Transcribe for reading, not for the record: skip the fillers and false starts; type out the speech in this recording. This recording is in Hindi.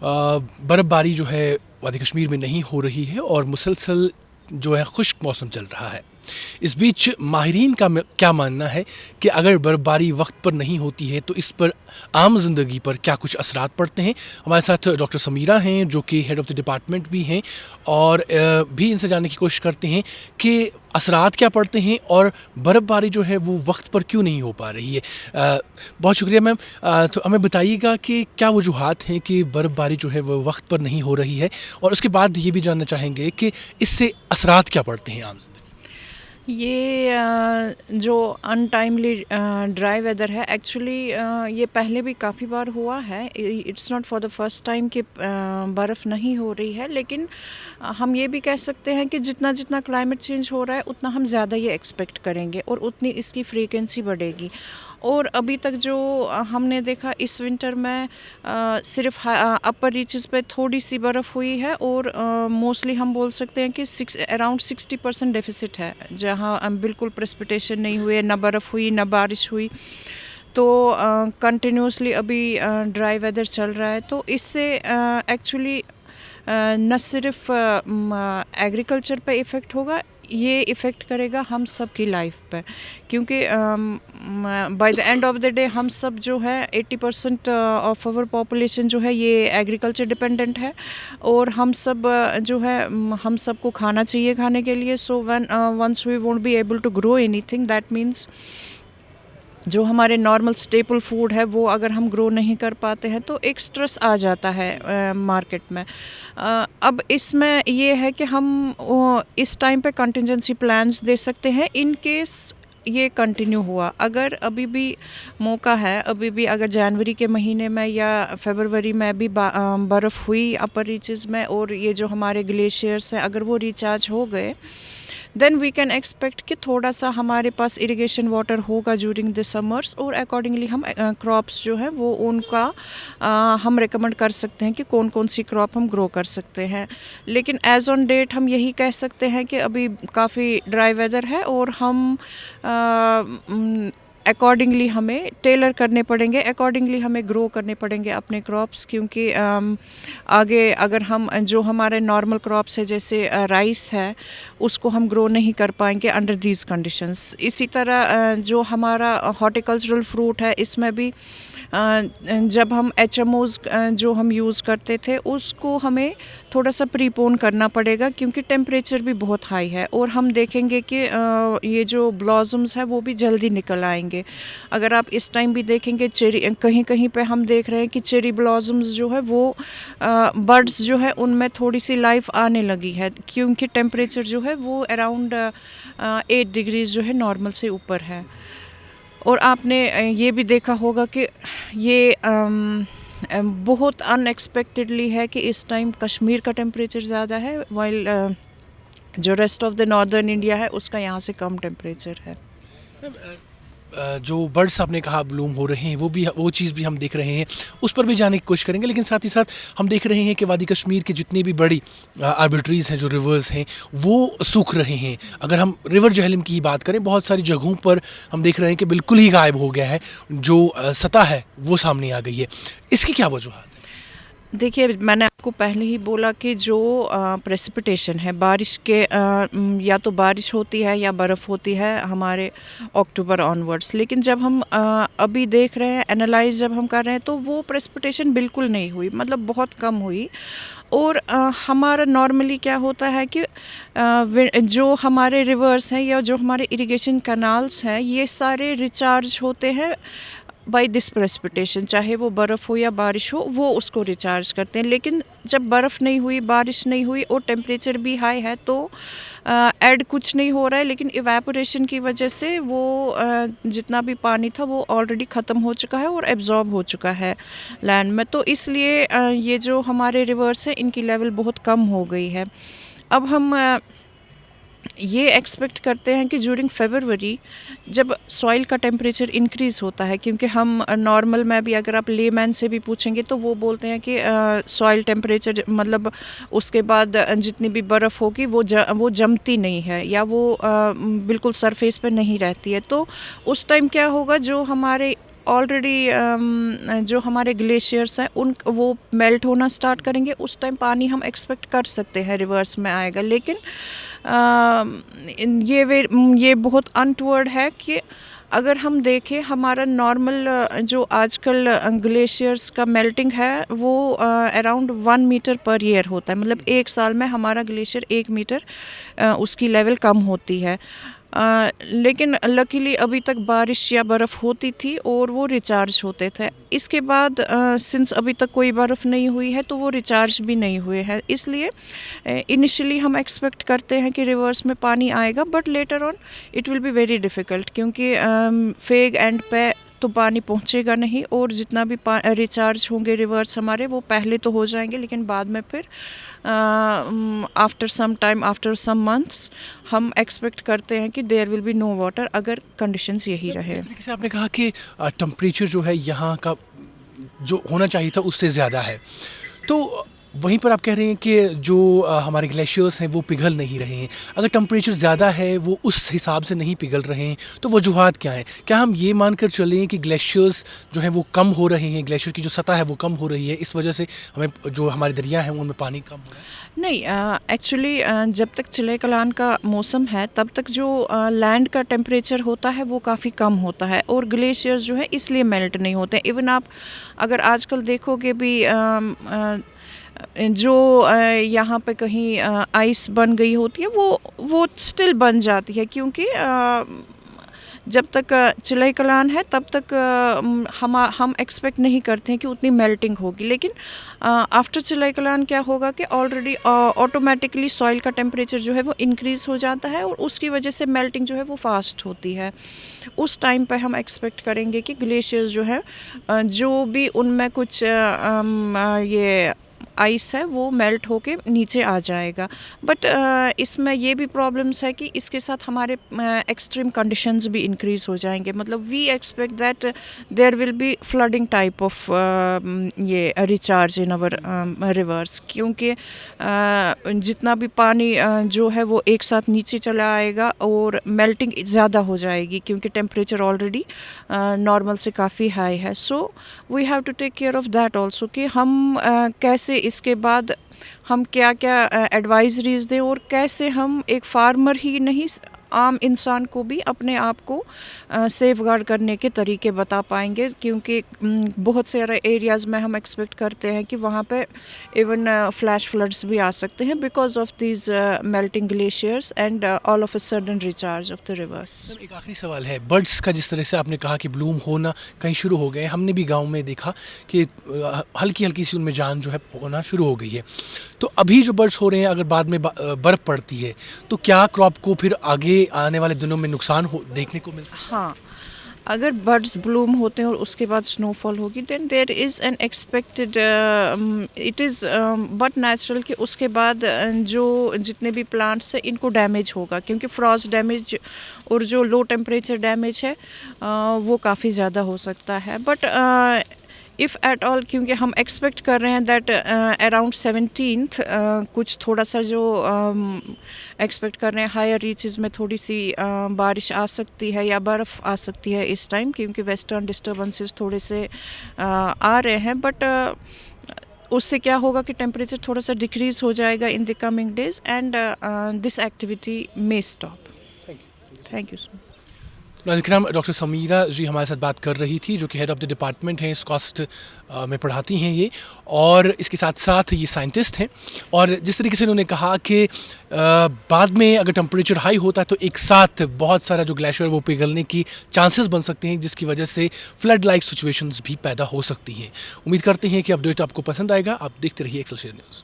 बर्फ़बारी जो है वादी कश्मीर में नहीं हो रही है और मुसलसल जो है खुश्क मौसम चल रहा है। इस बीच माहिरीन का क्या मानना है कि अगर बर्फ़बारी वक्त पर नहीं होती है तो इस पर आम ज़िंदगी पर क्या कुछ असरात पड़ते हैं। हमारे साथ डॉक्टर समीरा हैं जो कि हेड ऑफ़ द डिपार्टमेंट भी हैं और भी इनसे जानने की कोशिश करते हैं कि असरात क्या पड़ते हैं और बर्फ़बारी जो है वो वक्त पर क्यों नहीं हो पा रही है। बहुत शुक्रिया मैम। तो हमें बताइएगा कि क्या वजूहात हैं कि बर्फ़बारी जो है वो वक्त पर नहीं हो रही है, और उसके बाद ये भी जानना चाहेंगे कि इससे असरात क्या पड़ते हैं आम जिंदगी। ये जो अनटाइमली ड्राई वेदर है, एक्चुअली ये पहले भी काफ़ी बार हुआ है। It's not for the first time कि बर्फ़ नहीं हो रही है, लेकिन हम ये भी कह सकते हैं कि जितना जितना क्लाइमेट चेंज हो रहा है उतना हम ज़्यादा ये एक्सपेक्ट करेंगे और उतनी इसकी फ्रीक्वेंसी बढ़ेगी। और अभी तक जो हमने देखा इस विंटर में सिर्फ अपर रीचेस पे थोड़ी सी बर्फ़ हुई है और मोस्टली हम बोल सकते हैं कि अराउंड 60% डेफिसिट है, जहाँ बिल्कुल प्रेसिपिटेशन नहीं हुए, ना बर्फ़ हुई ना बारिश हुई। तो कंटिन्यूसली अभी ड्राई वेदर चल रहा है, तो इससे एक्चुअली न सिर्फ एग्रीकल्चर पे इफ़ेक्ट होगा, ये इफ़ेक्ट करेगा हम सब की लाइफ पे, क्योंकि by the end of the day हम सब जो है 80% ऑफ आवर पॉपुलेशन जो है ये एग्रीकल्चर डिपेंडेंट है और हम सब जो है हम सबको खाना चाहिए खाने के लिए। So when once we won't be able to grow anything, that means जो हमारे नॉर्मल स्टेपल फूड है वो अगर हम ग्रो नहीं कर पाते हैं तो एक स्ट्रेस आ जाता है मार्केट में। अब इसमें ये है कि हम इस टाइम पे कंटिजेंसी प्लान्स दे सकते हैं इन केस ये कंटिन्यू हुआ। अगर अभी भी मौका है, अभी भी अगर जनवरी के महीने में या फरवरी में भी बर्फ़ हुई अपर रीचेस में और ये जो हमारे ग्लेशियर्स हैं अगर वो रिचार्ज हो गए, देन वी कैन एक्सपेक्ट कि थोड़ा सा हमारे पास इरिगेशन वाटर होगा ड्यूरिंग द समर्स और अकॉर्डिंगली हम क्रॉप्स जो है वो उनका हम रिकमेंड कर सकते हैं कि कौन कौन सी क्रॉप हम ग्रो कर सकते हैं। लेकिन एज ऑन डेट हम यही कह सकते हैं कि अभी काफ़ी ड्राई वेदर है और हम अकॉर्डिंगली हमें टेलर करने पड़ेंगे, अकॉर्डिंगली हमें ग्रो करने पड़ेंगे अपने क्रॉप्स, क्योंकि आगे अगर हम जो हमारे नॉर्मल क्रॉप्स है जैसे राइस है उसको हम ग्रो नहीं कर पाएंगे अंडर दीज कंडीशंस। इसी तरह जो हमारा हॉर्टिकल्चरल फ्रूट है इसमें भी जब हम HMOs जो हम यूज़ करते थे उसको हमें थोड़ा सा प्रीपोन करना पड़ेगा, क्योंकि टेम्परेचर भी बहुत हाई है और हम देखेंगे कि ये जो ब्लॉसम्स है वो भी जल्दी निकल आएंगे। अगर आप इस टाइम भी देखेंगे चेरी, कहीं कहीं पे हम देख रहे हैं कि चेरी ब्लॉसम्स जो है वो बर्ड्स जो है उनमें थोड़ी सी लाइफ आने लगी है, क्योंकि टेम्परेचर जो है वो अराउंड 8 डिग्रीज जो है नॉर्मल से ऊपर है। और आपने ये भी देखा होगा कि ये बहुत अनएक्सपेक्टेडली है कि इस टाइम कश्मीर का टेम्परेचर ज़्यादा है, वाइल जो rest of the northern India है उसका यहाँ से कम टेम्परेचर है। जो बर्ड्स आपने कहा ब्लूम हो रहे हैं वो चीज़ भी हम देख रहे हैं, उस पर भी जाने की कोशिश करेंगे। लेकिन साथ ही साथ हम देख रहे हैं कि वादी कश्मीर के जितनी भी बड़ी आर्बिट्रीज़ हैं, जो रिवर्स हैं वो सूख रहे हैं। अगर हम रिवर जहलम की ही बात करें, बहुत सारी जगहों पर हम देख रहे हैं कि बिल्कुल ही गायब हो गया है, जो सतह है वो सामने आ गई है। इसकी क्या वजूहत? देखिए, मैंने आपको पहले ही बोला कि जो प्रेसिपिटेशन है बारिश के या तो बारिश होती है या बर्फ़ होती है हमारे अक्टूबर ऑनवर्ड्स, लेकिन जब हम अभी देख रहे हैं, एनालाइज जब हम कर रहे हैं तो वो प्रेसिपिटेशन बिल्कुल नहीं हुई, मतलब बहुत कम हुई। और हमारा नॉर्मली क्या होता है कि जो हमारे रिवर्स हैं या जो हमारे इरिगेशन कैनाल्स हैं ये सारे रिचार्ज होते हैं बाय दिस प्रेसिपिटेशन, चाहे वो बर्फ़ हो या बारिश हो वो उसको रिचार्ज करते हैं। लेकिन जब बर्फ़ नहीं हुई, बारिश नहीं हुई और टेम्परेचर भी हाई है तो ऐड कुछ नहीं हो रहा है, लेकिन इवेपोरेशन की वजह से वो जितना भी पानी था वो ऑलरेडी ख़त्म हो चुका है और एब्जॉर्ब हो चुका है लैंड में। तो इसलिए ये जो हमारे रिवर्स हैं इनकी लेवल बहुत कम हो गई है। अब हम ये एक्सपेक्ट करते हैं कि ड्यूरिंग फरवरी जब सॉइल का टेम्परेचर इंक्रीज़ होता है, क्योंकि हम नॉर्मल में भी अगर आप लेमैन से भी पूछेंगे तो वो बोलते हैं कि सॉइल टेम्परेचर मतलब उसके बाद जितनी भी बर्फ़ होगी वो जमती नहीं है या वो बिल्कुल सरफेस पे नहीं रहती है। तो उस टाइम क्या होगा, जो हमारे ऑलरेडी जो हमारे ग्लेशियर्स हैं उन वो मेल्ट होना स्टार्ट करेंगे, उस टाइम पानी हम एक्सपेक्ट कर सकते हैं रिवर्स में आएगा। लेकिन ये बहुत अनटूवर्ड है कि अगर हम देखें हमारा नॉर्मल जो आजकल ग्लेशियर्स का मेल्टिंग है वो अराउंड 1 मीटर पर ईयर होता है, मतलब एक साल में हमारा ग्लेशियर 1 मीटर उसकी लेवल कम होती है। लेकिन लकीली अभी तक बारिश या बर्फ़ होती थी और वो रिचार्ज होते थे। इसके बाद सिंस अभी तक कोई बर्फ़ नहीं हुई है तो वो रिचार्ज भी नहीं हुए हैं, इसलिए इनिशियली हम एक्सपेक्ट करते हैं कि रिवर्स में पानी आएगा, but later on it will be very difficult, क्योंकि फेग एंड पे तो पानी पहुंचेगा नहीं और जितना भी रिचार्ज होंगे रिवर्स हमारे वो पहले तो हो जाएंगे, लेकिन बाद में फिर after some time, after some months हम एक्सपेक्ट करते हैं कि there will be no water अगर कंडीशंस यही रहे। जैसे आपने कहा कि टेम्परेचर जो है यहाँ का जो होना चाहिए था उससे ज़्यादा है, तो वहीं पर आप कह रहे हैं कि जो हमारे ग्लेशियर्स हैं वो पिघल नहीं रहे हैं। अगर टेम्परेचर ज़्यादा है वो उस हिसाब से नहीं पिघल रहे हैं तो वजूहात क्या हैं? क्या हम ये मानकर चलें कि ग्लेशियर्स जो हैं वो कम हो रहे हैं, ग्लेशियर की जो सतह है वो कम हो रही है, इस वजह से हमें जो हमारे दरिया हैं उनमें पानी कम हो रहा है? नहीं, एक्चुअली जब तक चिले कलान का मौसम है तब तक जो लैंड का टेम्परेचर होता है वो काफ़ी कम होता है और ग्लेशियर्स जो है इसलिए मेल्ट नहीं होते। इवन आप अगर आजकल देखोगे भी जो यहाँ पे कहीं आइस बन गई होती है वो स्टिल बन जाती है, क्योंकि जब तक चिले कलान है तब तक हम एक्सपेक्ट नहीं करते हैं कि उतनी मेल्टिंग होगी। लेकिन आफ्टर चिले कलान क्या होगा कि ऑलरेडी ऑटोमेटिकली सॉइल का टेम्परेचर जो है वो इंक्रीज़ हो जाता है और उसकी वजह से मेल्टिंग जो है वो फास्ट होती है। उस टाइम पे हम एक्सपेक्ट करेंगे कि ग्लेशियर्स जो है जो भी उनमें कुछ ये आइस है वो मेल्ट होके नीचे आ जाएगा। बट इसमें ये भी प्रॉब्लम्स है कि इसके साथ हमारे एक्सट्रीम कंडीशंस भी इंक्रीज़ हो जाएंगे। मतलब we expect that there will be flooding type of ये रिचार्ज इन आवर रिवर्स, क्योंकि जितना भी पानी जो है वो एक साथ नीचे चला आएगा और मेल्टिंग ज़्यादा हो जाएगी, क्योंकि टेम्परेचर ऑलरेडी नॉर्मल से काफ़ी हाई है। So we have to take care of that also कि हम कैसे इसके बाद हम क्या क्या एडवाइजरीज दें और कैसे हम एक फार्मर ही नहीं आम इंसान को भी अपने आप को सेफ गार्ड करने के तरीके बता पाएंगे, क्योंकि बहुत सारे एरियाज़ में हम एक्सपेक्ट करते हैं कि वहाँ पे इवन फ्लैश फ्लड्स भी आ सकते हैं because of these melting glaciers and all of a sudden recharge of the reverse. एक आखिरी सवाल है, बर्ड्स का जिस तरह से आपने कहा कि ब्लूम होना कहीं शुरू हो गए, हमने भी गाँव में देखा कि हल्की हल्की सी उनमें जान जो है होना शुरू हो गई है, तो अभी जो बर्ड्स हो रहे हैं अगर बाद में बर्फ़ पड़ती है तो क्या क्रॉप को फिर आगे आने वाले दिनों में नुकसान देखने को मिल सकता है? हाँ, अगर बर्ड्स ब्लूम होते हैं और उसके बाद स्नोफॉल होगी then there is an expected it is but natural कि उसके बाद जो जितने भी प्लांट्स हैं इनको डैमेज होगा, क्योंकि फ्रॉस्ट डैमेज और जो लो टेम्परेचर डैमेज है वो काफ़ी ज़्यादा हो सकता है। बट इफ़ एट ऑल, क्योंकि हम एक्सपेक्ट कर रहे हैं दैट अराउंड 17th कुछ थोड़ा सा जो एक्सपेक्ट कर रहे हैं हायर रीचेस में थोड़ी सी बारिश आ सकती है या बर्फ़ आ सकती है इस टाइम, क्योंकि वेस्टर्न डिस्टर्बेंसेस थोड़े से आ रहे हैं। बट उससे क्या होगा कि टेम्परेचर थोड़ा सा डिक्रीज़ हो जाएगा in the coming days and this activity may stop. Thank you so much. नाज़रीन, डॉक्टर समीरा जी हमारे साथ बात कर रही थी, जो कि हेड ऑफ़ द डिपार्टमेंट हैं, स्कॉस्ट में पढ़ाती हैं ये, और इसके साथ साथ ये साइंटिस्ट हैं। और जिस तरीके से उन्होंने कहा कि बाद में अगर टेम्परेचर हाई होता है तो एक साथ बहुत सारा जो ग्लेशियर वो पिघलने की चांसेस बन सकते हैं, जिसकी वजह से फ्लड लाइक सिचुएशंस भी पैदा हो सकती हैं। उम्मीद करते हैं कि अपडेट आपको पसंद आएगा। आप देखते रहिए एक्सेलसियर न्यूज़।